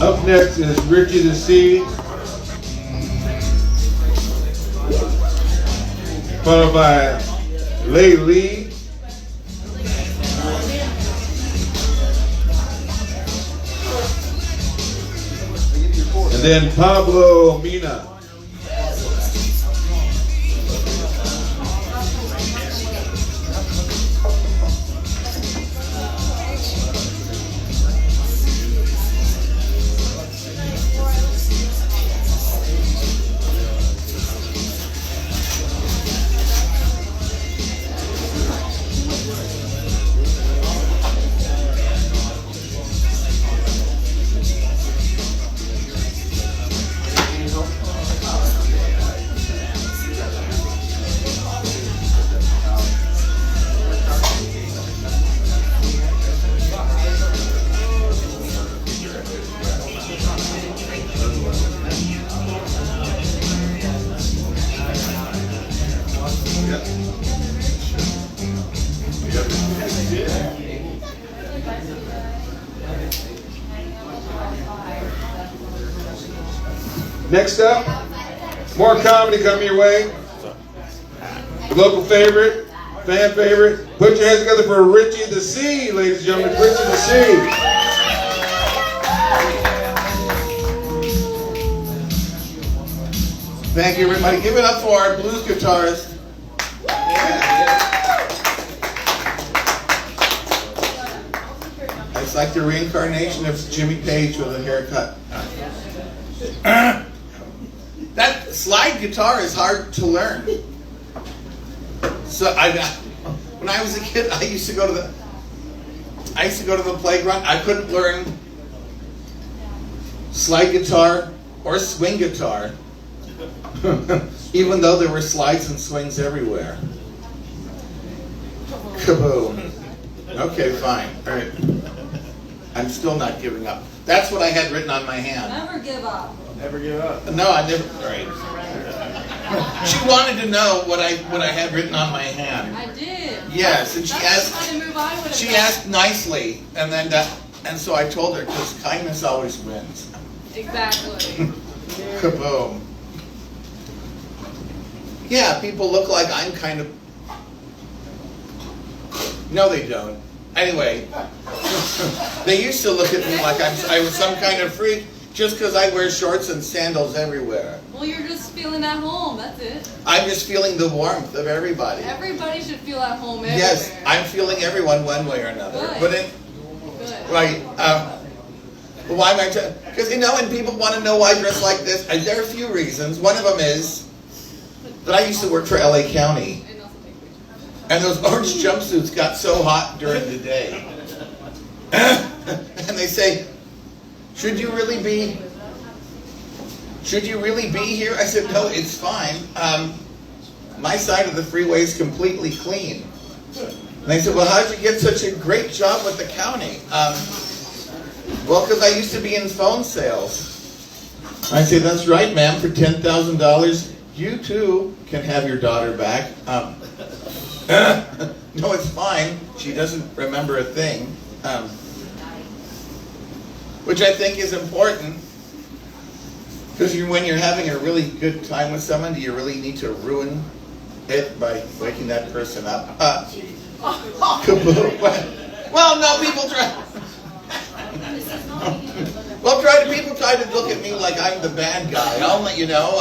Up next is Richie the C, followed by Lei Lee, and then Pablo Mina. Next up, more comedy coming your way. Local favorite, fan favorite. Put your hands together for Richie the C, ladies and gentlemen. Richie the C. Thank you, everybody. Give it up for our blues guitarist. It's like the reincarnation of Jimmy Page with a haircut. That slide guitar is hard to learn. So when I was a kid, I used to go to the playground. I couldn't learn slide guitar or swing guitar, even though there were slides and swings everywhere. Kaboom. Okay, fine. All right. I'm still not giving up. That's what I had written on my hand. Never give up. Never give up. No, I never. All right. She wanted to know what I had written on my hand. I did. Yes, and she That's asked. the kind of move I would have She done. asked nicely, and then and so I told her because kindness always wins. Exactly. Kaboom. Yeah, people look like I'm kind of. No, they don't. Anyway, they used to look at me like I was some kind of freak just because I wear shorts and sandals everywhere. Well, you're just feeling at home. That's it. I'm just feeling the warmth of everybody. Everybody should feel at home everywhere. Yes, I'm feeling everyone one way or another. Good. But Good. right. Why am I? Because when people want to know why I dress like this, there are a few reasons. One of them is that I used to work for LA County. And those orange jumpsuits got so hot during the day. And they say, should you really be here? I said, no, it's fine. My side of the freeway is completely clean. And they said, well, how did you get such a great job with the county? Well, because I used to be in phone sales. I say, that's right, ma'am, for $10,000, you too can have your daughter back. No, it's fine. She doesn't remember a thing. Which I think is important. Because when you're having a really good time with someone, do you really need to ruin it by waking that person up? Kaboom. Well, no, people try. People try to look at me like I'm the bad guy. I'll let you know.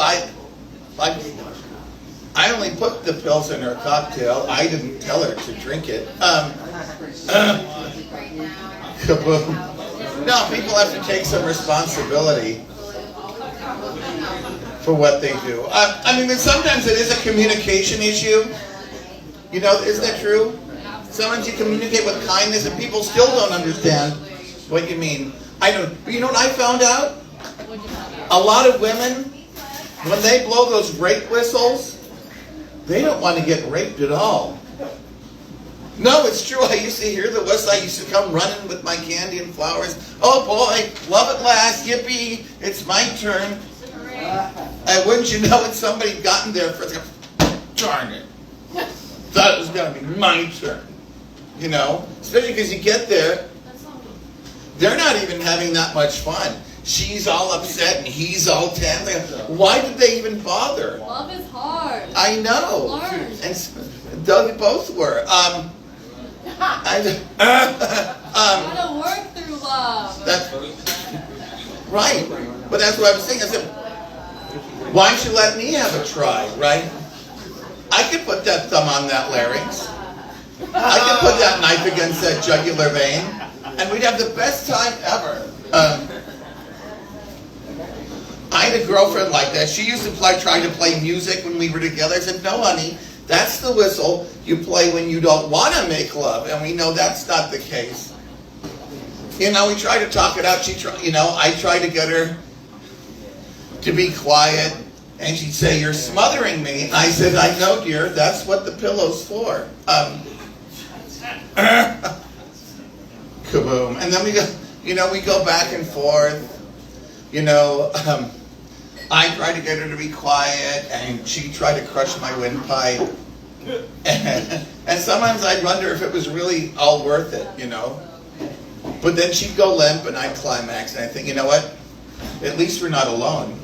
I only put the pills in her cocktail. I didn't tell her to drink it. Kaboom. No, people have to take some responsibility for what they do. Sometimes it is a communication issue. Isn't that true? Sometimes you communicate with kindness and people still don't understand what you mean. I don't. You know what I found out? A lot of women, when they blow those rape whistles, they don't want to get raped at all. No, it's true. I used to hear the whistle. I used to come running with my candy and flowers. Oh boy, love at last, yippee, it's my turn. And wouldn't you know it, somebody gotten there first, darn it. Thought it was going to be my turn. You know? Especially because you get there, they're not even having that much fun. She's all upset and he's all tense. Like, why did they even bother? Love is hard. I know. Learn. And they both were. Gotta work through love. That's right. But that's what I was saying. I said, why don't you let me have a try, right? I could put that thumb on that larynx. I could put that knife against that jugular vein, and we'd have the best time ever. I had a girlfriend like that. She used to try to play music when we were together. I said, no, honey, that's the whistle you play when you don't want to make love. And we know that's not the case. You know, we tried to talk it out. I tried to get her to be quiet. And she'd say, you're smothering me. And I said, I know, dear. That's what the pillow's for. Kaboom. And then we go back and forth. I tried to get her to be quiet, and she tried to crush my windpipe. And sometimes I'd wonder if it was really all worth it, But then she'd go limp, and I'd climax, and I think, you know what? At least we're not alone.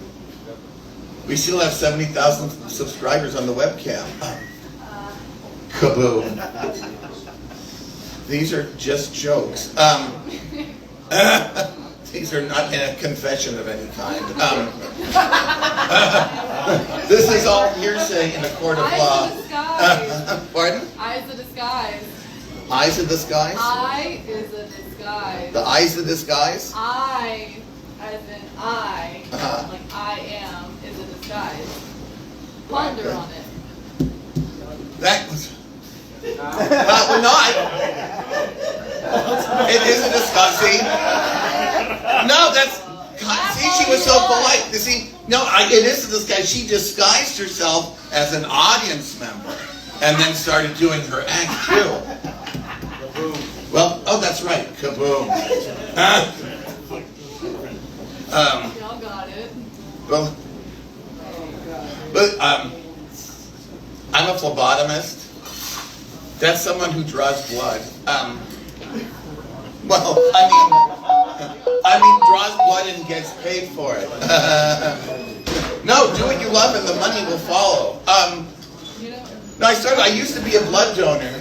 We still have 70,000 subscribers on the webcam. Kaboom. These are just jokes. These are not in a confession of any kind. This is all hearsay in a court of law. Pardon? Eyes of disguise. Eyes of disguise? Eye is a disguise. The eyes of disguise? I, as in I, Uh-huh. like I am, is a disguise. Ponder on it. That was... well, no, it is a disguise. See? No, that's... God, see, she was so polite. You see? No, it is a disguise. She disguised herself as an audience member and then started doing her act, too. Well, oh, that's right. Kaboom. Y'all got it. Well, but I'm a phlebotomist. That's someone who draws blood. Well, I mean, draws blood and gets paid for it. No, do what you love and the money will follow. No, I used to be a blood donor.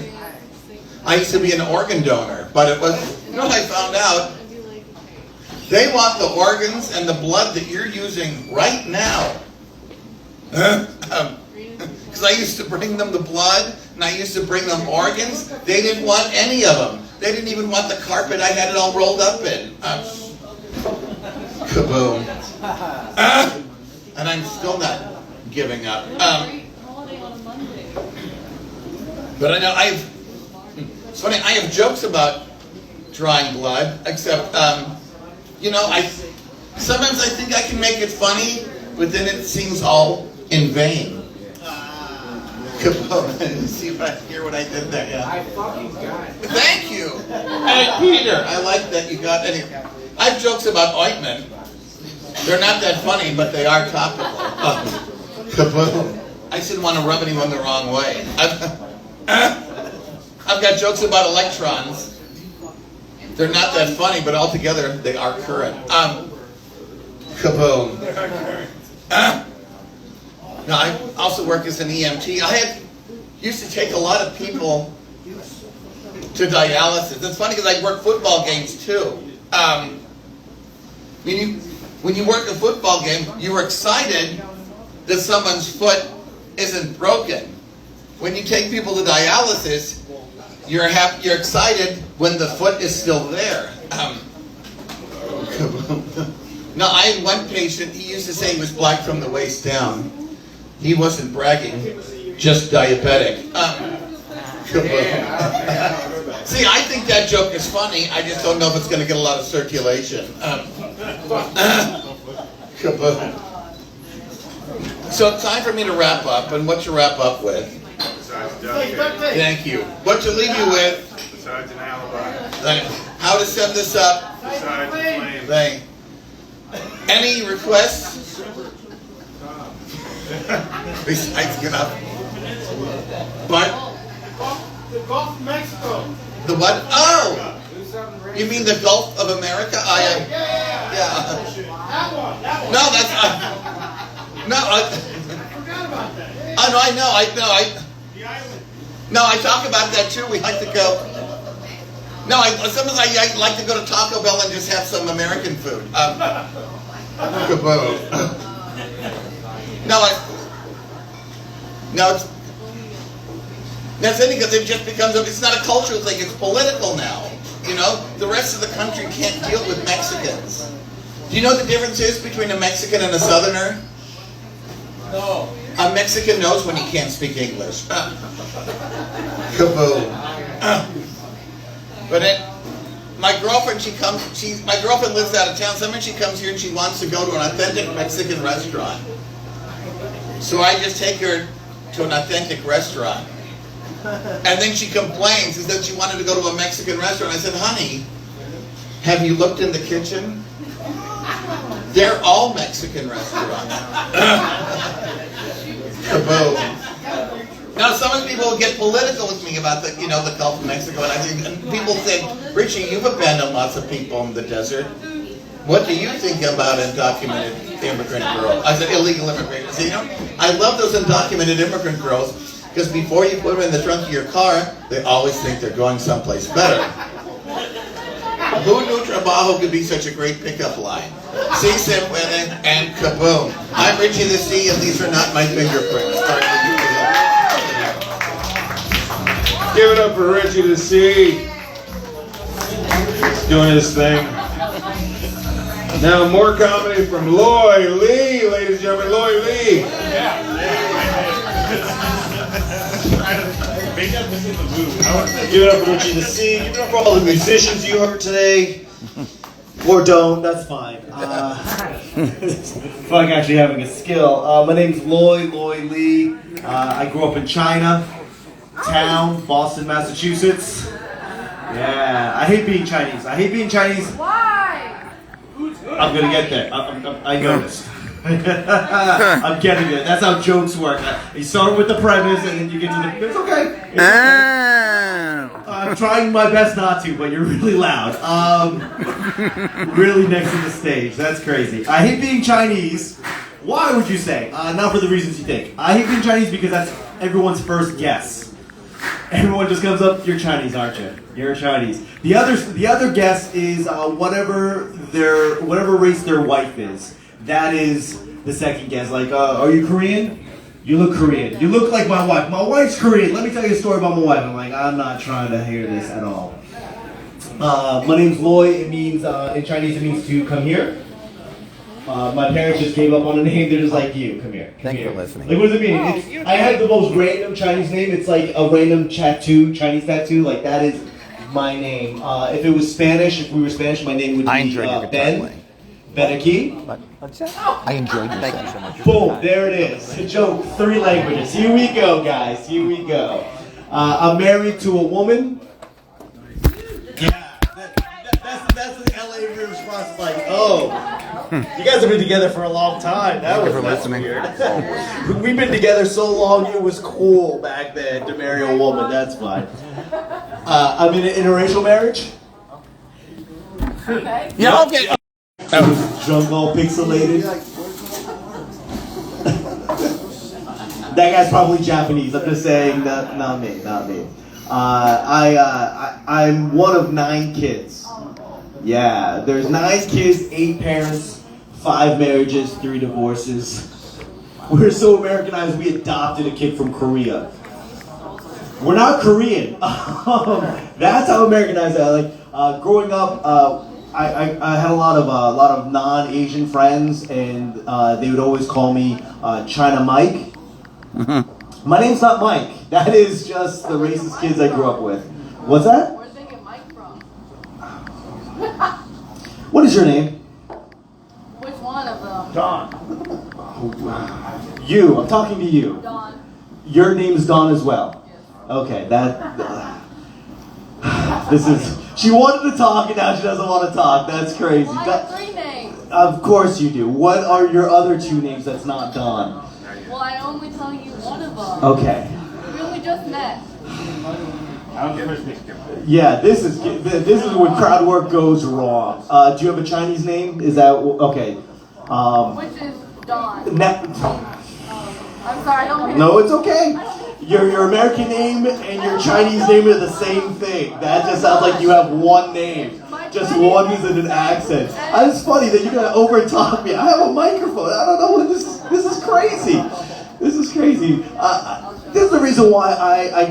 I used to be an organ donor, but it was, I found out? They want the organs and the blood that you're using right now. Because I used to bring them the blood, and I used to bring them organs. They didn't want any of them. They didn't even want the carpet I had it all rolled up in. Kaboom. And I'm still not giving up. But I know it's funny, I have jokes about drawing blood, except, sometimes I think I can make it funny, but then it seems all in vain. See if I hear what I did there. Yeah. I fucking got it. Thank you. Hey, Peter, I like that you got any. I have jokes about ointment. They're not that funny, but they are topical. Kaboom. I just didn't want to rub anyone the wrong way. I've got jokes about electrons. They're not that funny, but altogether they are current. Kaboom. Now, I also work as an EMT. I used to take a lot of people to dialysis. It's funny because I work football games too. When you work a football game, you're excited that someone's foot isn't broken. When you take people to dialysis, you're excited when the foot is still there. Now, I had one patient, he used to say he was black from the waist down. He wasn't bragging, just diabetic. See, I think that joke is funny. I just don't know if it's going to get a lot of circulation. Kaboom. So it's time for me to wrap up. And what to wrap up with? Thank you. What to leave you with? Besides an alibi. How to set this up? Besides the flame. Any requests Besides, But The Gulf of Mexico. the what? Oh, you mean the Gulf of America? Yeah. Yeah. That one. No, that's no. I forgot about that. Oh no, I know. The island. No, I talk about that too. We like to go. No, sometimes I like to go to Taco Bell and just have some American food. Kaboom. No, that's it because it just becomes, it's not a cultural thing, it's political now. You know, the rest of the country can't deal with Mexicans. Do you know what the difference is between a Mexican and a Southerner? No. A Mexican knows when he can't speak English. Kaboom. But my girlfriend, my girlfriend lives out of town. Sometimes she comes here and she wants to go to an authentic Mexican restaurant. So I just take her to an authentic restaurant. And then she complains and says she wanted to go to a Mexican restaurant. I said, honey, have you looked in the kitchen? They're all Mexican restaurants. Kaboom. Now, some people will get political with me about the Gulf of Mexico, and people think, Richie, you've abandoned lots of people in the desert. What do you think about undocumented immigrant girls? I said, illegal immigrant. I said, I love those undocumented immigrant girls because before you put them in the trunk of your car, they always think they're going someplace better. Who knew trabajo could be such a great pickup line? Si se puede and kaboom. I'm Richie the C, and these are not my fingerprints. Give it up for Richie the C. He's doing his thing. Now more comedy from Loy Lee, ladies and gentlemen. Loy Lee. Give it up for Richie the C. Give it up for all the musicians you heard today. Or don't, that's fine. Fuck actually having a skill. My name's Loy Lee. I grew up in Chinatown, Boston, Massachusetts. Yeah, I hate being Chinese. Why? I'm gonna get there. I noticed. I'm getting it. That's how jokes work. You start with the premise and then you get to the... It's okay. I'm trying my best not to, but you're really loud. Really next to the stage. That's crazy. I hate being Chinese. Why would you say? Not for the reasons you think. I hate being Chinese because that's everyone's first guess. Everyone just comes up, you're Chinese, aren't you? You're Chinese. The other guess is whatever race their wife is. That is the second guess. Like, are you Korean? You look Korean. You look like my wife. My wife's Korean. Let me tell you a story about my wife. I'm like, I'm not trying to hear this at all. My name's Loy. It means, in Chinese, it means to come here. My parents just gave up on a name. They're just like, you, come here. Thank you for listening. Like, what does it mean? I have the most random Chinese name. It's like a random Chinese tattoo. Like, that is my name. If it was Spanish, if we were Spanish, my name would be Ben. Benaki. I enjoyed it. Thank you so much. Boom, there it is. A joke, 3 languages. Here we go, guys. Here we go. I'm married to a woman. Yeah, that's the LA response. Like, oh, you guys have been together for a long time. That's weird. We've been together so long, it was cool back then to marry a woman. That's fine. I'm in an interracial marriage. Okay. Yeah, okay. That was drunk, all pixelated. That guy's probably Japanese. I'm just saying, not me. I'm one of 9 kids. Yeah, there's 9 kids, 8 parents, 5 marriages, 3 divorces. We're so Americanized, we adopted a kid from Korea. We're not Korean. That's how Americanized I like. Growing up, I had a lot of non-Asian friends, and they would always call me China Mike. My name's not Mike. That is just the racist kids I grew up with. What's that? Where's they get Mike from? What is your name? Which one of them? Don. You. I'm talking to you. Dawn. Your name's Don as well. Okay, that. This is. She wanted to talk and now she doesn't want to talk. That's crazy. Well, I have 3 names. Of course you do. What are your other 2 names that's not Don? Well, I'm only telling you one of them. Okay. We only just met. Yeah, this is when crowd work goes wrong. Do you have a Chinese name? Is that okay? Which is Dawn. I'm sorry, I don't No, it's okay. Your American name and your Chinese name are the same thing. That just sounds like you have one name. Just one is in an accent. It's funny that you're gonna overtalk me. I have a microphone. I don't know what this is crazy. This is crazy. This is the reason why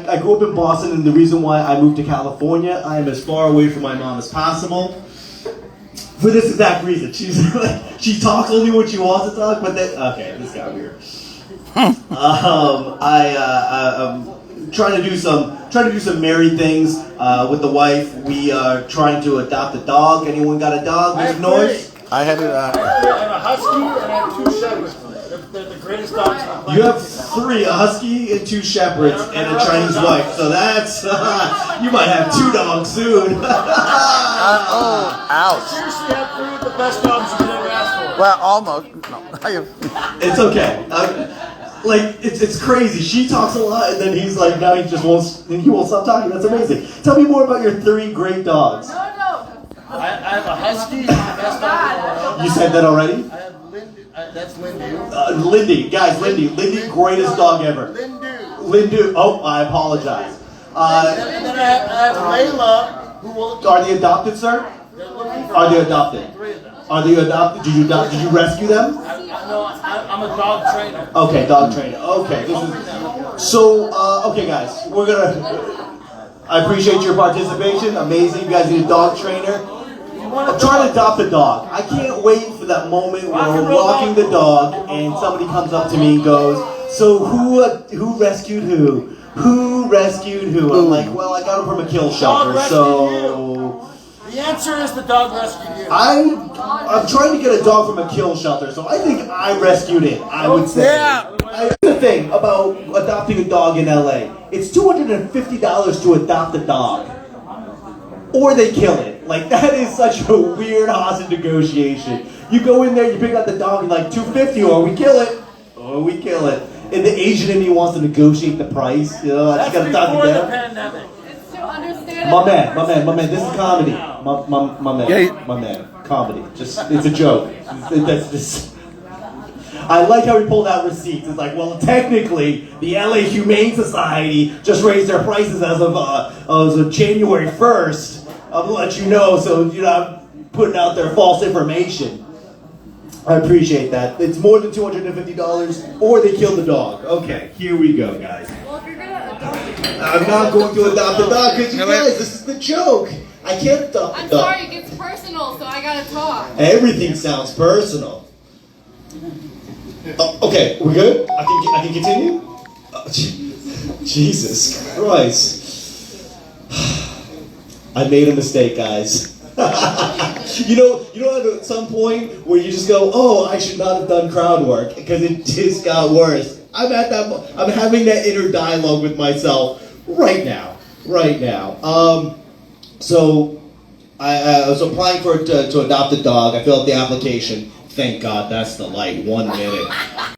I grew up in Boston and the reason why I moved to California. I am as far away from my mom as possible. For this exact reason. She's like, she talks only when she wants to talk, but then, okay, this got weird. I'm trying to do some married things with the wife. We are trying to adopt a dog. Anyone got a dog? Make noise. I had it. I have a husky and I have 2 shepherds. They're the greatest dogs on the planet. You have 3, a husky and 2 shepherds and a Chinese wife. So that's you might have 2 dogs soon. Ouch. Seriously, I have 3 of the best dogs you could ever ask for. Well, almost. No, I have. It's okay. Like it's crazy. She talks a lot, and then he's like, now he won't stop talking. That's amazing. Tell me more about your 3 great dogs. No. I have a husky, the best dog in the world. You said that already? I have Lindy. That's Lindy. Lindy, guys, Lindy, greatest dog ever. Lindu. Oh, I apologize. And then I have Layla, who will. Are they adopted, sir? Are they adopted? 3 of them. Are they adopted? Did you rescue them? I'm a dog trainer. Okay, dog trainer. Okay, so okay, guys, I appreciate your participation. Amazing, you guys need a dog trainer. I'm trying to adopt a dog. I can't wait for that moment where we're walking the dog and somebody comes up to me and goes, "So who rescued who? Who rescued who?" I'm like, "Well, I got him from a kill shelter, so." The answer is the dog rescued you. I'm trying to get a dog from a kill shelter, so I think I rescued it, I would say. Yeah. Here's the thing about adopting a dog in LA. It's $250 to adopt a dog. Or they kill it. Like, that is such a weird hostage negotiation. You go in there, you pick out the dog, and like, $250, or we kill it. Or we kill it. And the Asian in me wants to negotiate the price. You know, I just gotta talk before to the them. pandemic. It's to understand. My man, this is comedy. My man, comedy. Just, it's a joke. That's just. I like how he pulled out receipts. It's like, well, technically, the LA Humane Society just raised their prices as of January 1st. I'm gonna let you know, so you're not putting out their false information. I appreciate that. It's more than $250, or they killed the dog. Okay, here we go, guys. Well, if you're gonna adopt I'm not going to adopt a dog because you guys, this is the joke. I can't adopt a I'm dog. sorry, it gets personal, so I gotta talk. Everything sounds personal. Okay, we're good? I can continue? Jesus Christ. I made a mistake, guys. you know at some point where you just go, oh, I should not have done crowd work because it just got worse. I'm having that inner dialogue with myself right now. So I was applying to adopt a dog. I filled out the application. Thank God, that's the light. 1 minute.